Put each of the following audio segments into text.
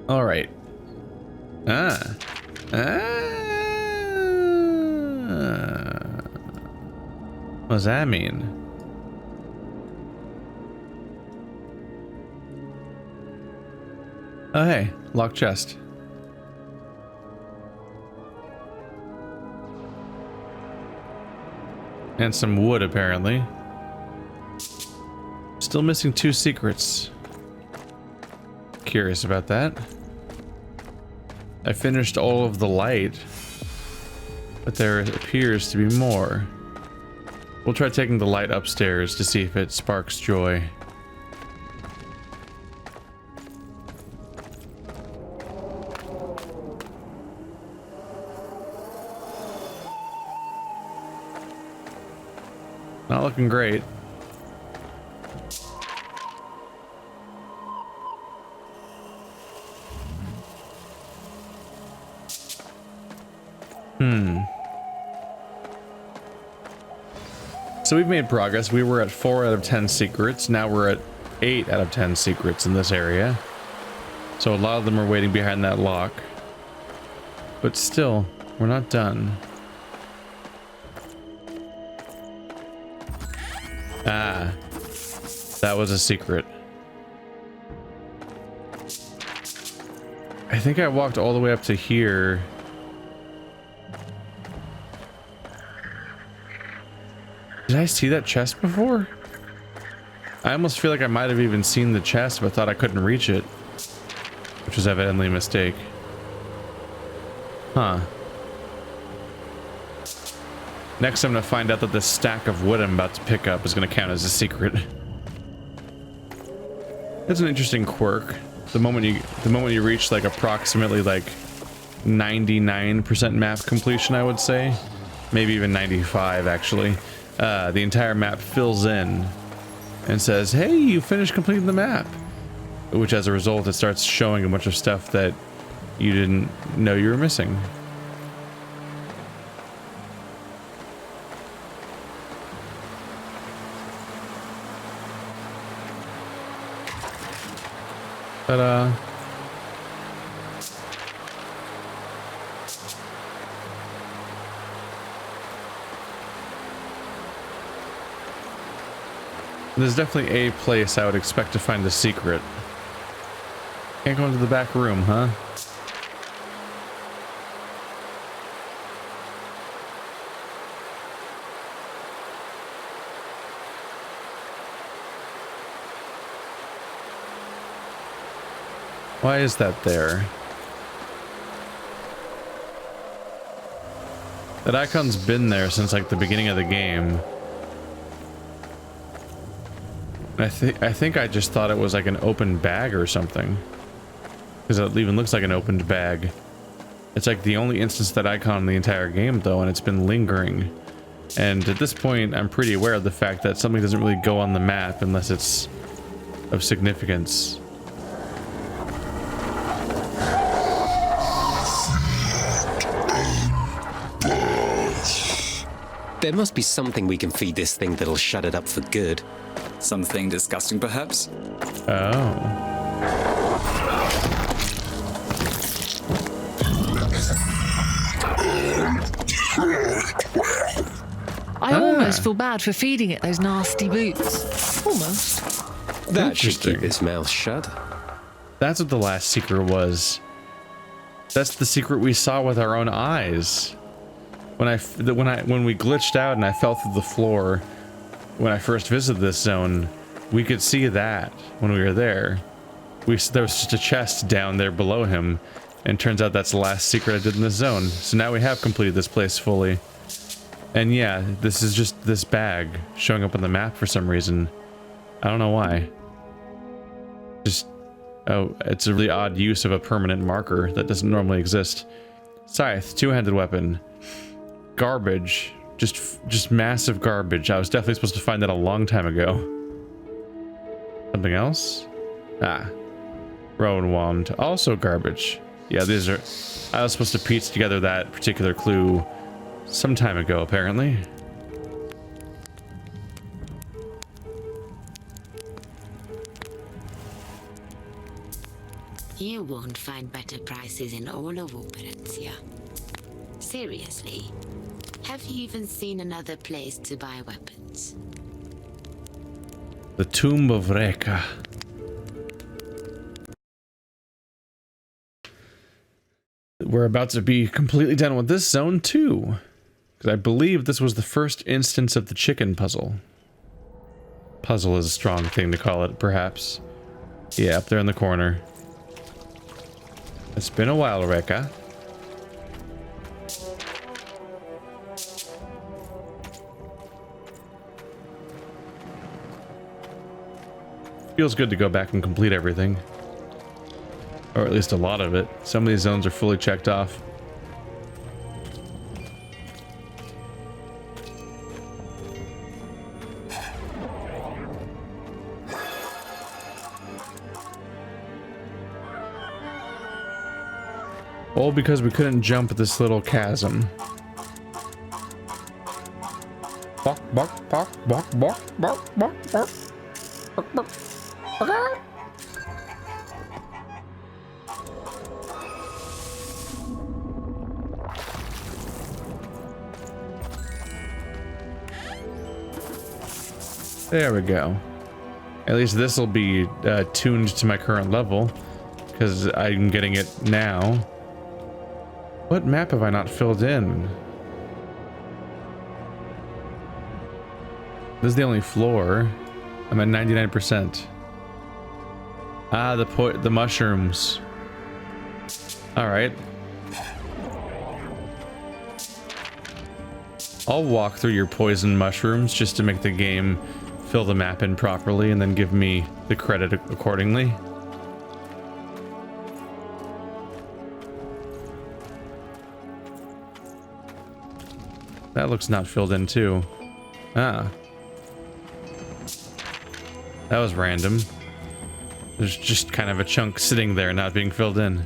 All right. Ah. What does that mean? Oh, hey, locked chest. And some wood, apparently. Still missing 2 secrets. Curious about that. I finished all of the light, but there appears to be more. We'll try taking the light upstairs to see if it sparks joy. Not looking great. So we've made progress. We were at 4 out of 10 secrets. Now we're at 8 out of 10 secrets in this area. So a lot of them are waiting behind that lock. But still, we're not done. Ah, that was a secret. I think I walked all the way up to here. Did I see that chest before? I almost feel like I might have even seen the chest, but thought I couldn't reach it. Which was evidently a mistake. Huh. Next I'm gonna find out that this stack of wood I'm about to pick up is gonna count as a secret. That's an interesting quirk. The moment you reach like approximately like 99% map completion, I would say. Maybe even 95 actually. The entire map fills in and says, hey, you finished completing the map. Which as a result, it starts showing a bunch of stuff that you didn't know you were missing. But, there's definitely a place I would expect to find a secret. Can't go into the back room, huh? Why is that there? That icon's been there since like the beginning of the game. I think I just thought it was like an open bag or something. Because it even looks like an opened bag. It's like the only instance of that icon in the entire game though, and it's been lingering. And at this point, I'm pretty aware of the fact that something doesn't really go on the map unless it's of significance. There must be something we can feed this thing that'll shut it up for good. Something disgusting, perhaps? Oh. I almost feel bad for feeding it those nasty boots. Almost. That should keep its mouth shut. That's what the last secret was. That's the secret we saw with our own eyes. When we glitched out and I fell through the floor when I first visited this zone, we could see that when we were there. There was just a chest down there below him, and turns out that's the last secret I did in this zone. So now we have completed this place fully. And yeah, this is just this bag showing up on the map for some reason. I don't know why. Just, oh, it's a really odd use of a permanent marker that doesn't normally exist. Scythe, two-handed weapon. Garbage. Just massive garbage. I was definitely supposed to find that a long time ago. Something else? Ah. Rowan wand. Also garbage. Yeah, these are... I was supposed to piece together that particular clue some time ago, apparently. You won't find better prices in all of Operencia. Seriously, have you even seen another place to buy weapons? The Tomb of Reka. We're about to be completely done with this zone too, because I believe this was the first instance of the chicken puzzle. Puzzle is a strong thing to call it, perhaps. Yeah, up there in the corner. It's been a while, Reka. Feels good to go back and complete everything. Or at least a lot of it. Some of these zones are fully checked off. All because we couldn't jump this little chasm. Bark, bark, bark, bark, bark, bark, bark, bark. Bark, bark. There we go. At least this will be tuned to my current level, because I'm getting it now. What map have I not filled in? This is the only floor. I'm at 99%. Ah, the mushrooms. All right. I'll walk through your poison mushrooms just to make the game fill the map in properly and then give me the credit accordingly. That looks not filled in too. Ah. That was random. There's just kind of a chunk sitting there not being filled in.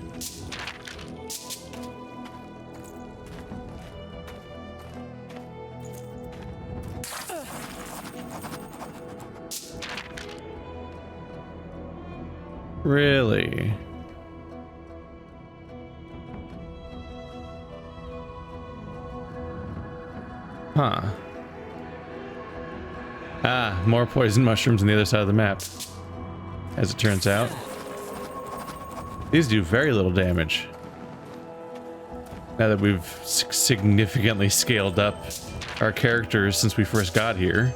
Really? Huh. Ah, more poison mushrooms on the other side of the map. As it turns out. These do very little damage. Now that we've significantly scaled up our characters since we first got here.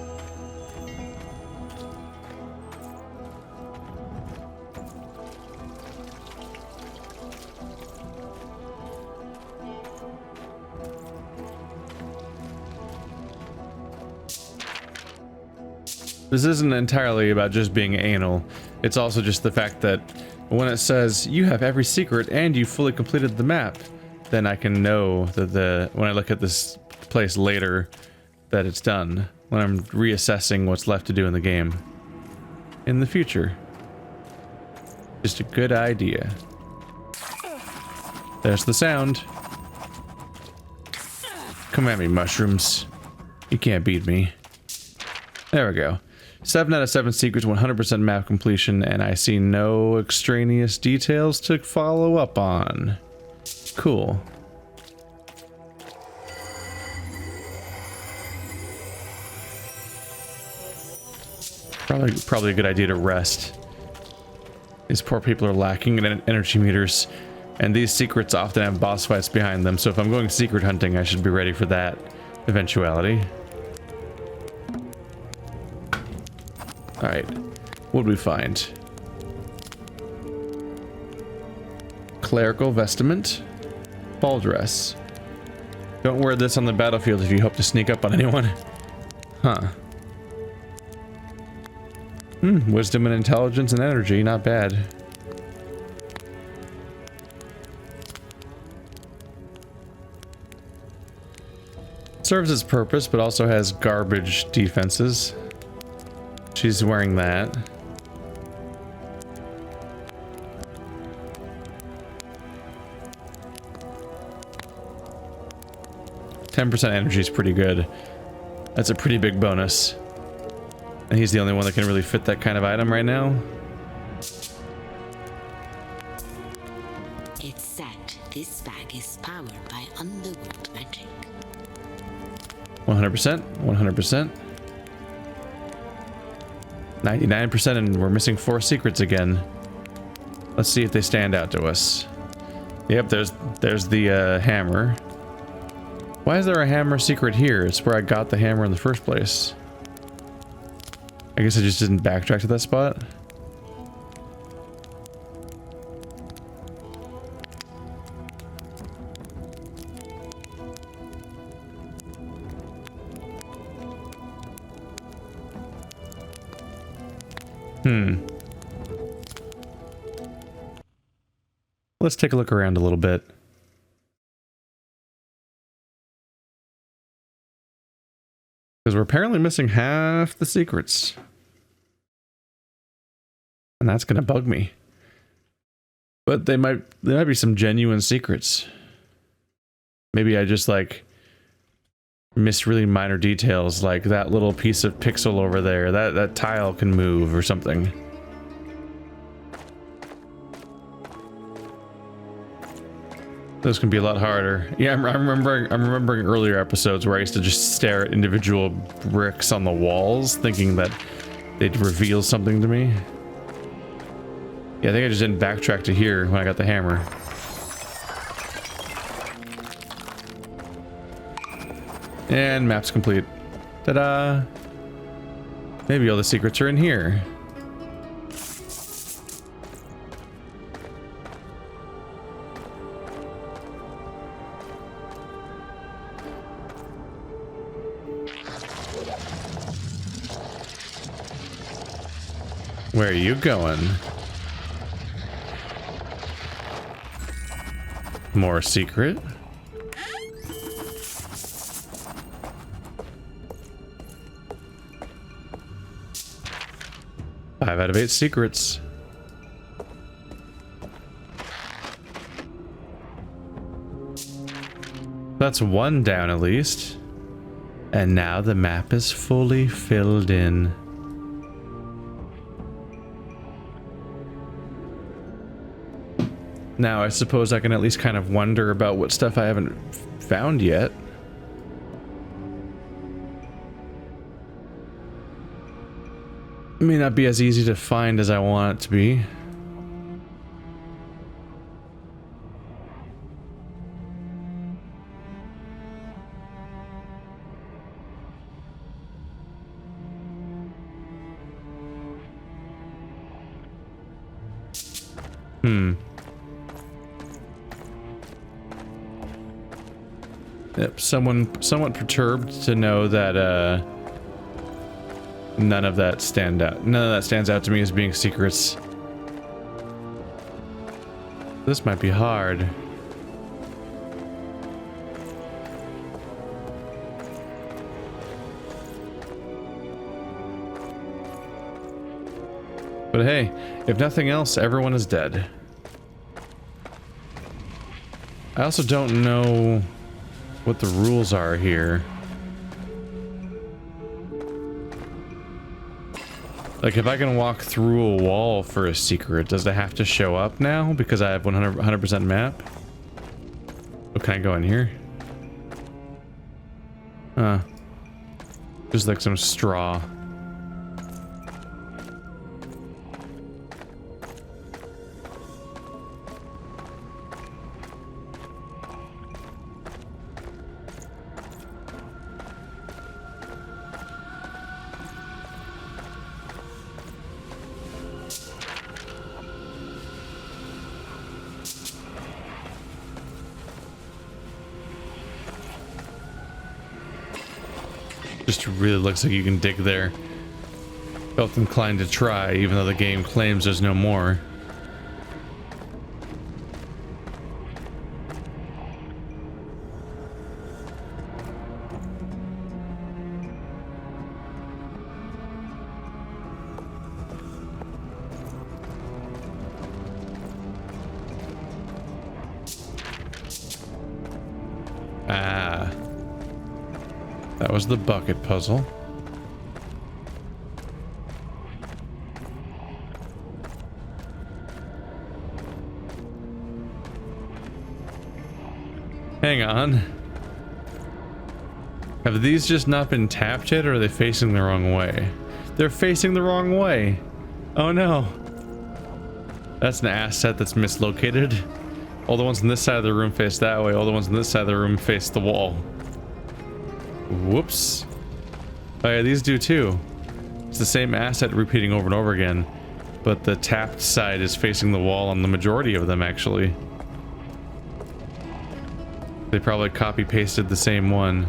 This isn't entirely about just being anal. It's also just the fact that when it says you have every secret and you fully completed the map, then I can know that when I look at this place later that it's done, when I'm reassessing what's left to do in the game in the future. Just a good idea. There's the sound. Come at me, mushrooms. You can't beat me. There we go. 7 out of 7 secrets, 100% map completion, and I see no extraneous details to follow up on. Cool. Probably a good idea to rest. These poor people are lacking in energy meters, and these secrets often have boss fights behind them, so if I'm going secret hunting, I should be ready for that eventuality. Alright, what did we find? Clerical vestment, ball dress. Don't wear this on the battlefield if you hope to sneak up on anyone. Huh. Wisdom and intelligence and energy, not bad. Serves its purpose, but also has garbage defenses. She's wearing that. %10 energy is pretty good. That's a pretty big bonus. And he's the only one that can really fit that kind of item right now. It's said this bag is powered by underworld magic. 100%. 100%. 99%, and we're missing 4 secrets again. Let's see if they stand out to us. Yep, there's the hammer. Why is there a hammer secret here? It's where I got the hammer in the first place. I guess I just didn't backtrack to that spot. Let's take a look around a little bit. Because we're apparently missing half the secrets. And that's gonna bug me. But there might be some genuine secrets. Maybe I just like missed really minor details, like that little piece of pixel over there, that tile can move or something. This can be a lot harder. Yeah, I'm remembering earlier episodes where I used to just stare at individual bricks on the walls, thinking that they'd reveal something to me. Yeah, I think I just didn't backtrack to here when I got the hammer. And map's complete. Ta-da! Maybe all the secrets are in here. Where are you going? More secret? Five out of 8 secrets. That's one down at least. And now the map is fully filled in. Now I suppose I can at least kind of wonder about what stuff I haven't found yet. It may not be as easy to find as I want it to be. Yep, somewhat perturbed to know that none of that stands out to me as being secrets. This might be hard. But hey, if nothing else, everyone is dead. I also don't know what the rules are here. Like, if I can walk through a wall for a secret, does it have to show up now because I have 100% map? Oh, can I go in here? Just like some straw. Just really looks like you can dig there. Felt inclined to try, even though the game claims there's no more. That was the bucket puzzle. Hang on. Have these just not been tapped yet, or are they facing the wrong way? They're facing the wrong way. Oh no. That's an asset that's mislocated. All the ones on this side of the room face that way. All the ones on this side of the room face the wall. Whoops. Oh yeah, these do too. It's the same asset repeating over and over again. But the tapped side is facing the wall on the majority of them, actually. They probably copy-pasted the same one.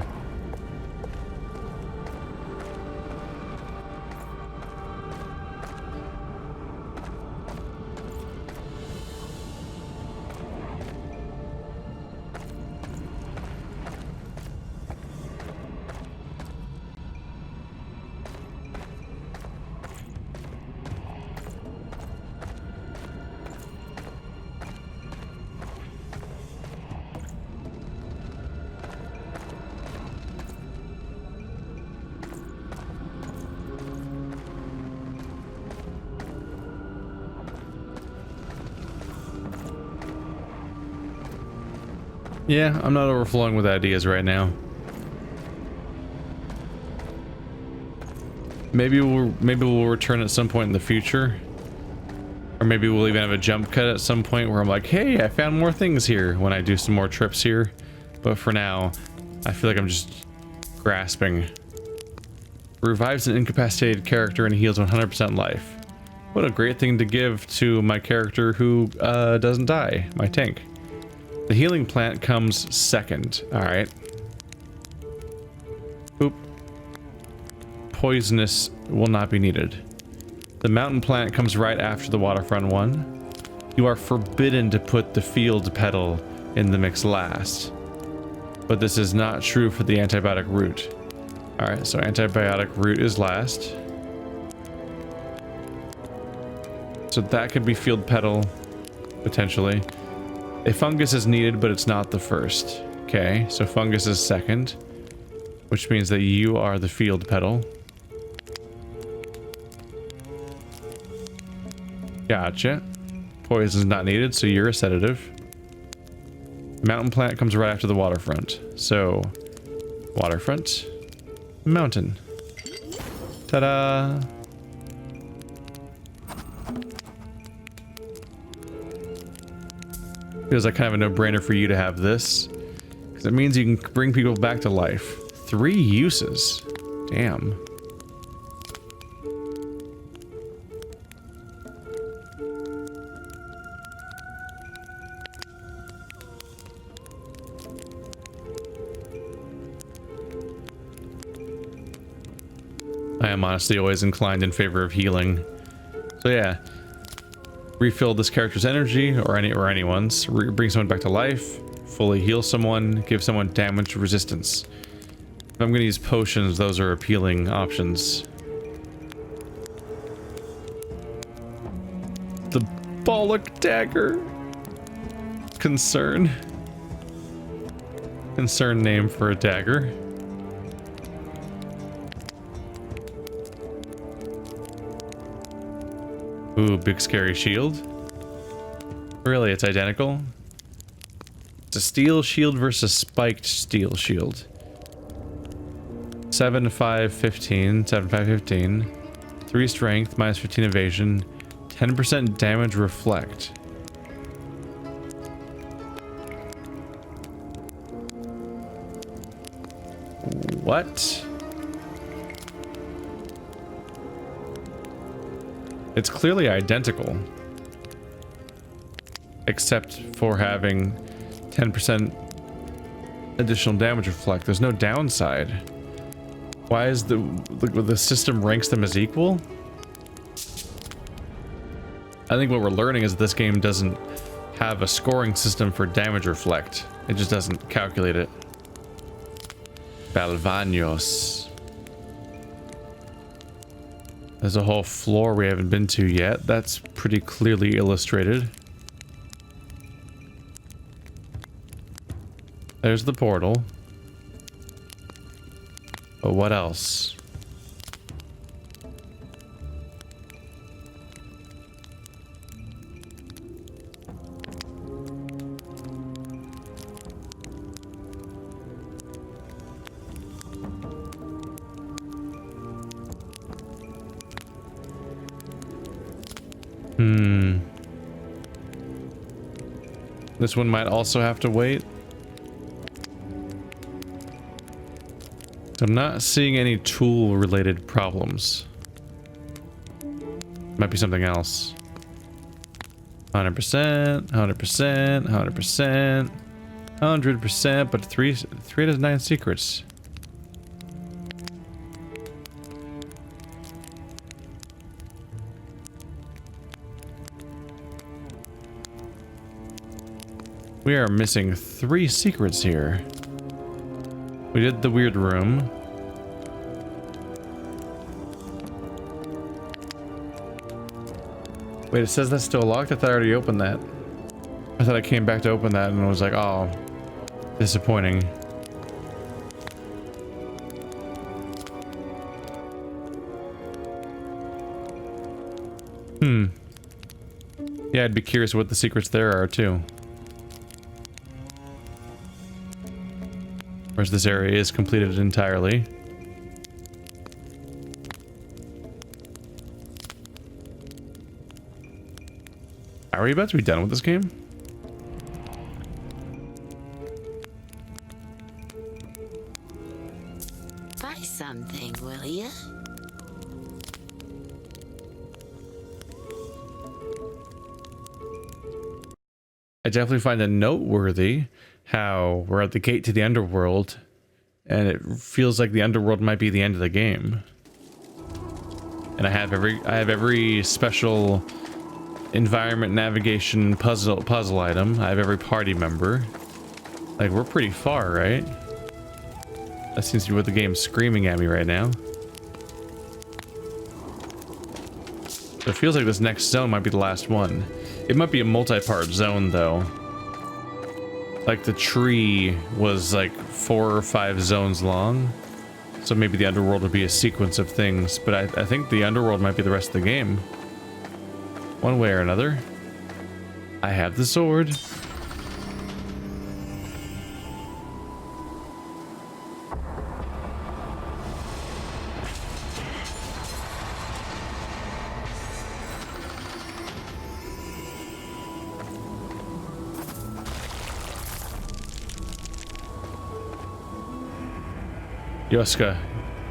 Yeah, I'm not overflowing with ideas right now. Maybe we'll return at some point in the future. Or maybe we'll even have a jump cut at some point where I'm like, hey, I found more things here when I do some more trips here. But for now, I feel like I'm just grasping. Revives an incapacitated character and heals 100% life. What a great thing to give to my character who doesn't die, my tank. The healing plant comes second. Alright. Oop. Poisonous will not be needed. The mountain plant comes right after the waterfront one. You are forbidden to put the field petal in the mix last. But this is not true for the antibiotic root. Alright, so antibiotic root is last. So that could be field petal, potentially. A fungus is needed, but it's not the first. Okay, so fungus is second, which means that you are the field petal. Gotcha. Poison's not needed, so you're a sedative. Mountain plant comes right after the waterfront. So, waterfront, mountain. Ta-da! Feels like kind of a no-brainer for you to have this, because it means you can bring people back to life. 3 uses. Damn. I am honestly always inclined in favor of healing. So yeah. Refill this character's energy, or anyone's. Bring someone back to life. Fully heal someone. Give someone damage resistance. If I'm going to use potions, those are appealing options. The Bollock Dagger. Concern. Concern name for a dagger. Ooh, big scary shield. Really, it's identical? It's a steel shield versus spiked steel shield. 7, 5, 15. 7, 5, 15. 3 strength, minus 15 evasion. 10% damage reflect. What? It's clearly identical, except for having 10% additional damage reflect. There's no downside. Why is the system ranks them as equal? I think what we're learning is that this game doesn't have a scoring system for damage reflect. It just doesn't calculate it. Balvanos. There's a whole floor we haven't been to yet. That's pretty clearly illustrated. There's the portal. But what else? This one might also have to wait. I'm not seeing any tool-related problems. Might be something else. 100%, 100%, 100%, 100%, but 3 out of 9 secrets. We are missing 3 secrets here. We did the weird room. Wait, it says that's still locked? I thought I already opened that. I thought I came back to open that and was like, oh, disappointing. Yeah, I'd be curious what the secrets there are too. Whereas this area is completed entirely. Are we about to be done with this game? Buy something, will ya? I definitely find it noteworthy how we're at the gate to the underworld, and it feels like the underworld might be the end of the game. And I have every special environment navigation puzzle item. I have every party member. Like, we're pretty far, right? That seems to be what the game's screaming at me right now. So it feels like this next zone might be the last one. It might be a multi-part zone, though. Like, the tree was like 4 or 5 zones long. So maybe the underworld would be a sequence of things. But I think the underworld might be the rest of the game. One way or another. I have the sword. Yoska,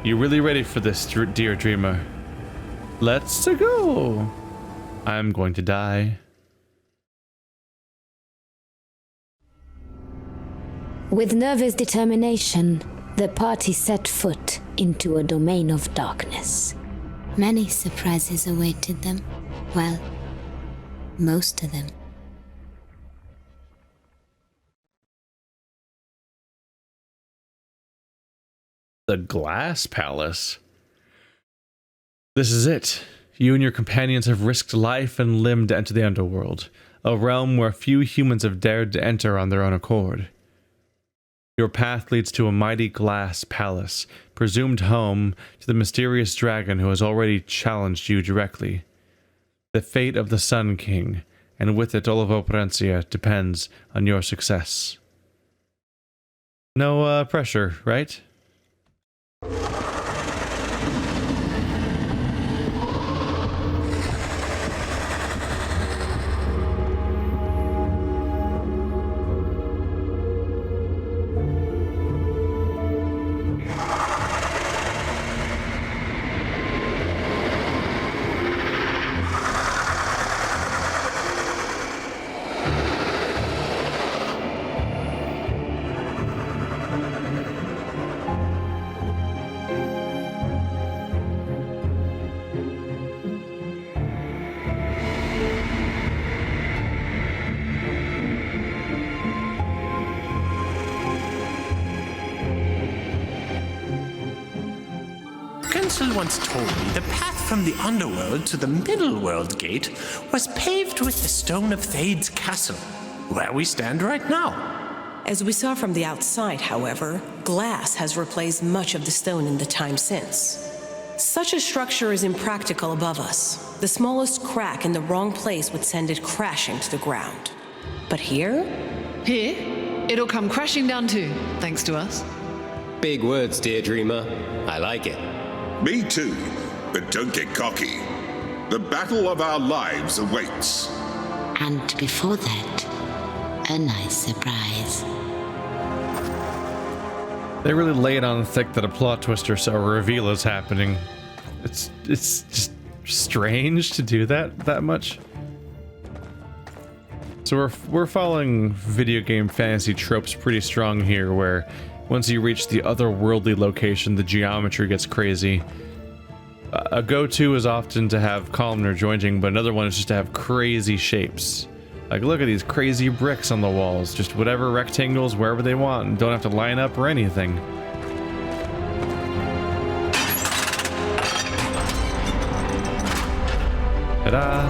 you really ready for this, dear dreamer? Let's go. I'm going to die. With nervous determination, the party set foot into a domain of darkness. Many surprises awaited them. Well, most of them. The Glass Palace. This is it. You and your companions have risked life and limb to enter the underworld, a realm where few humans have dared to enter on their own accord. Your path leads to a mighty glass palace, presumed home to the mysterious dragon who has already challenged you directly. The fate of the Sun King, and with it all of Operencia, depends on your success. No pressure, right? Once told me the path from the underworld to the middle world gate was paved with the stone of Thade's castle, where we stand right now. As we saw from the outside, however, glass has replaced much of the stone in the time since. Such a structure is impractical above us. The smallest crack in the wrong place would send it crashing to the ground. But here? Here, it'll come crashing down too, thanks to us. Big words, dear dreamer. I like it. Me too, but don't get cocky. The battle of our lives awaits. And before that, a nice surprise. They really lay it on thick that a plot twist or so, a reveal is happening. It's just strange to do that much. So we're following video game fantasy tropes pretty strong here, where once you reach the otherworldly location, the geometry gets crazy. A go-to is often to have columnar jointing, but another one is just to have crazy shapes. Like, look at these crazy bricks on the walls, just whatever rectangles, wherever they want, and don't have to line up or anything. Ta-da!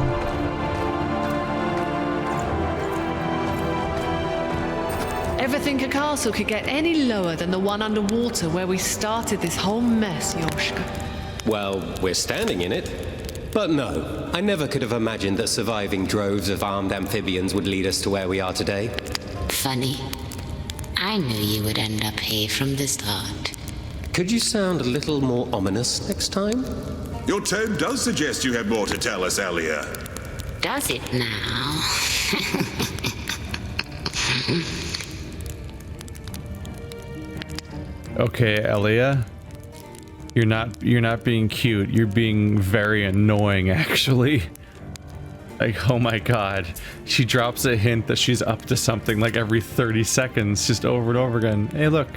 Ever think a castle could get any lower than the one underwater where we started this whole mess, Yoshka? Well, we're standing in it. But no, I never could have imagined that surviving droves of armed amphibians would lead us to where we are today. Funny. I knew you would end up here from the start. Could you sound a little more ominous next time? Your tone does suggest you have more to tell us, Alia. Does it now? Okay, Elia. You're not being cute. You're being very annoying, actually. Like, oh my god. She drops a hint that she's up to something like every 30 seconds, just over and over again. Hey, look.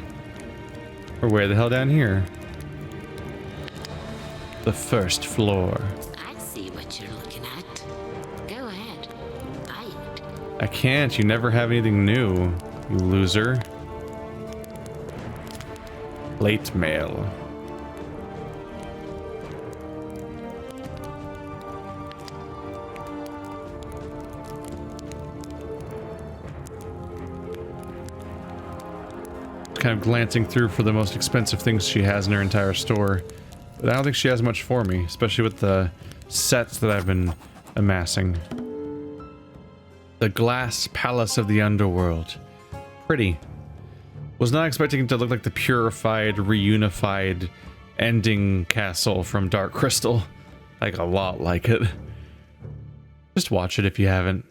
We're way the hell down here. The first floor. I see what you're looking at. Go ahead. Buy it. I can't. You never have anything new, you loser. Late mail. Kind of glancing through for the most expensive things she has in her entire store, but I don't think she has much for me, especially with the sets that I've been amassing. The glass palace of the underworld. Pretty. Was not expecting it to look like the purified, reunified ending castle from Dark Crystal. Like, a lot like it. Just watch it if you haven't.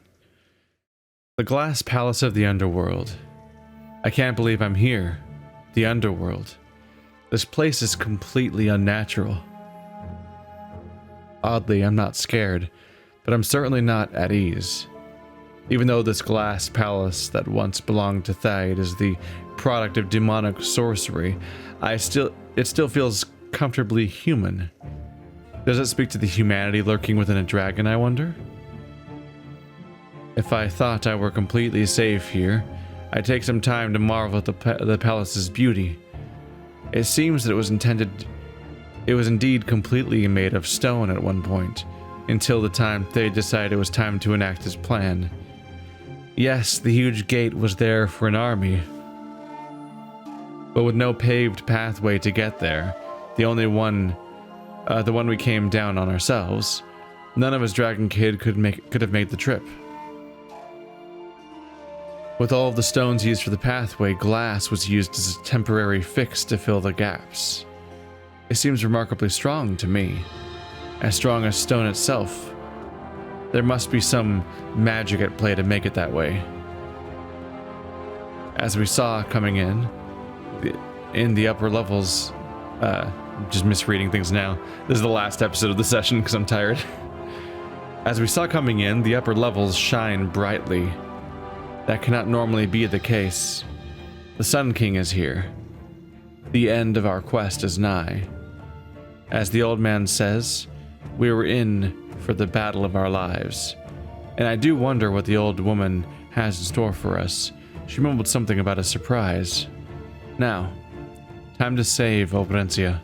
The glass palace of the underworld. I can't believe I'm here. The underworld. This place is completely unnatural. Oddly, I'm not scared, but I'm certainly not at ease. Even though this glass palace that once belonged to Thaid is the product of demonic sorcery, it still feels comfortably human. Does it speak to the humanity lurking within a dragon, I wonder? If I thought I were completely safe here, I'd take some time to marvel at the palace's beauty. It seems that it was indeed completely made of stone at one point, until the time they decided it was time to enact his plan. Yes, the huge gate was there for an army, but with no paved pathway to get there, the one we came down on ourselves, none of us dragon kid could have made the trip. With all of the stones used for the pathway, glass was used as a temporary fix to fill the gaps. It seems remarkably strong to me, as strong as stone itself. There must be some magic at play to make it that way. As we saw coming in the upper levels, just misreading things now. This is the last episode of the session because I'm tired. As we saw coming in, the upper levels shine brightly. That cannot normally be the case. The Sun King is here. The end of our quest is nigh. As the old man says, we were in for the battle of our lives. And I do wonder what the old woman has in store for us. She mumbled something about a surprise. Now, time to save Operencia.